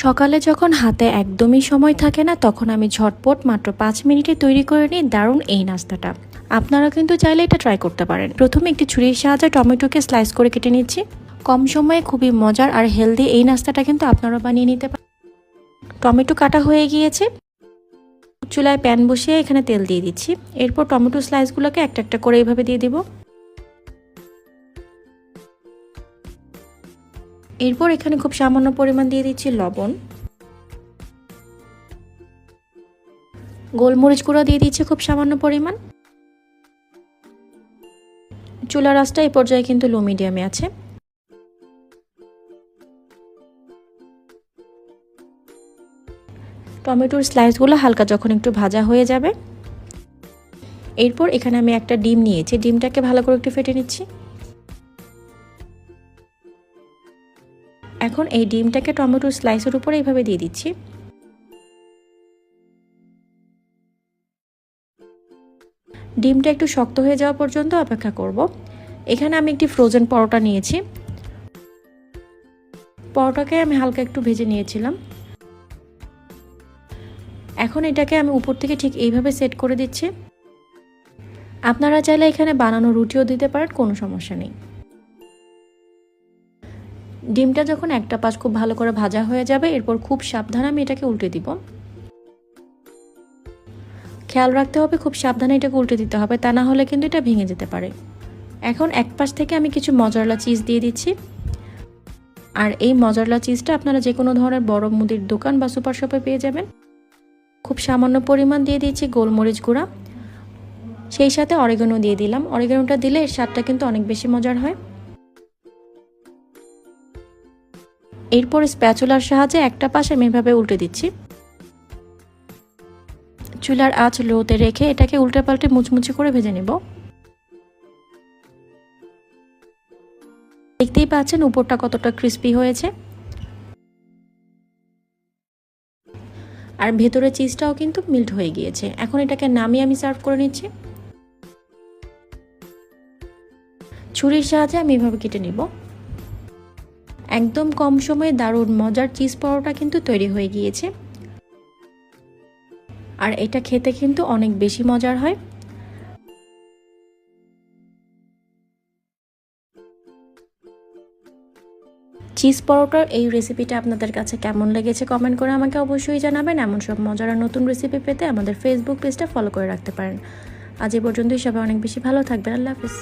সকালে যখন হাতে একদমই সময় থাকে না, তখন আমি ঝটপট মাত্র 5 মিনিটে তৈরি করে নিই দারুণ এই নাস্তাটা। আপনারা কিন্তু চাইলে এটা ট্রাই করতে পারেন। প্রথমে একটি ছুরির সাহায্যে টমেটোকে স্লাইস করে কেটে নিচ্ছি। কম সময়ে খুবই মজার আর হেলদি এই নাস্তাটা কিন্তু আপনারা বানিয়ে নিতে পারেন। টমেটো কাটা হয়ে গিয়েছে। চুলায় প্যান বসিয়ে এখানে তেল দিয়ে দিচ্ছি। এরপর টমেটো স্লাইসগুলোকে একটা একটা করে এইভাবে দিয়ে দিব। এরপর এখানে খুব সামান্য পরিমাণ দিয়ে দিচ্ছি লবণ, গোলমরিচ গুঁড়ো দিয়ে দিচ্ছি খুব সামান্য পরিমাণ। চুলার আঁচটা এই পর্যায়ে কিন্তু লো মিডিয়ামে আছে। টমেটোর স্লাইসগুলো হালকা যখন একটু ভাজা হয়ে যাবে, এরপর এখানে আমি একটা ডিম নিয়েছি। ডিমটাকে ভালো করে একটু ফেটে নিচ্ছি। এখন এই ডিমটাকে টমেটোর স্লাইসের উপরে এইভাবে দিয়ে দিচ্ছি। ডিমটা একটু শক্ত হয়ে যাওয়া পর্যন্ত অপেক্ষা করব। এখানে আমি একটি ফ্রোজেন পরোটা নিয়েছি। পরোটাকে আমি হালকা একটু ভেজে নিয়েছিলাম। এখন এটাকে আমি উপর থেকে ঠিক এইভাবে সেট করে দিচ্ছি। আপনারা চাইলে এখানে বানানো রুটিও দিতে পারেন, কোনো সমস্যা নেই। ডিমটা যখন একটা পাশ খুব ভালো করে ভাজা হয়ে যাবে, এরপর খুব সাবধানে আমি এটাকে উল্টে দিব। খেয়াল রাখতে হবে খুব সাবধানে এটাকে উল্টে দিতে হবে, তা না হলে কিন্তু এটা ভেঙে যেতে পারে। এখন এক পাশ থেকে আমি কিছু মজারেলা চিজ দিয়ে দিচ্ছি। আর এই মজারেলা চিজটা আপনারা যে কোনো ধরনের বড় মুদির দোকান বা সুপার শপে পেয়ে যাবেন। খুব সামান্য পরিমাণ দিয়ে দিচ্ছি গোলমরিচ গুঁড়া, সেই সাথে অরিগানো দিয়ে দিলাম। অরিগানোটা দিলে এর স্বাদটা কিন্তু অনেক বেশি মজার হয়। এরপর স্প্যাচুলার সাহায্যে একটা পাশ আমি এভাবে উল্টে দিচ্ছি। চুলার আঁচ লোতে রেখে এটাকে উল্টে পাল্টে মুচমুচে করে ভেজে নেব। দেখতেই পাচ্ছেন উপরটা কতটা ক্রিস্পি হয়েছে, আর ভেতরে চিজটাও কিন্তু মেল্ট হয়ে গিয়েছে। এখন এটাকে নামিয়ে আমি সার্ভ করে নিচ্ছি। ছুরির সাহায্যে আমি এভাবে কেটে নিব। একদম কম সময়ে দারুণ মজার চিজ পরোটা কিন্তু তৈরি হয়ে গিয়েছে। আর এটা খেতে কিন্তু অনেক বেশি মজার হয়। চিজ পরোটার এই রেসিপিটা আপনাদের কাছে কেমন লেগেছে কমেন্ট করে আমাকে অবশ্যই জানাবেন। এমন সব মজার আর নতুন রেসিপি পেতে আমাদের ফেসবুক পেজটা ফলো করে রাখতে পারেন। আজ এ পর্যন্তই। সবাই অনেক বেশি ভালো থাকবেন। আল্লাহ হাফেজ।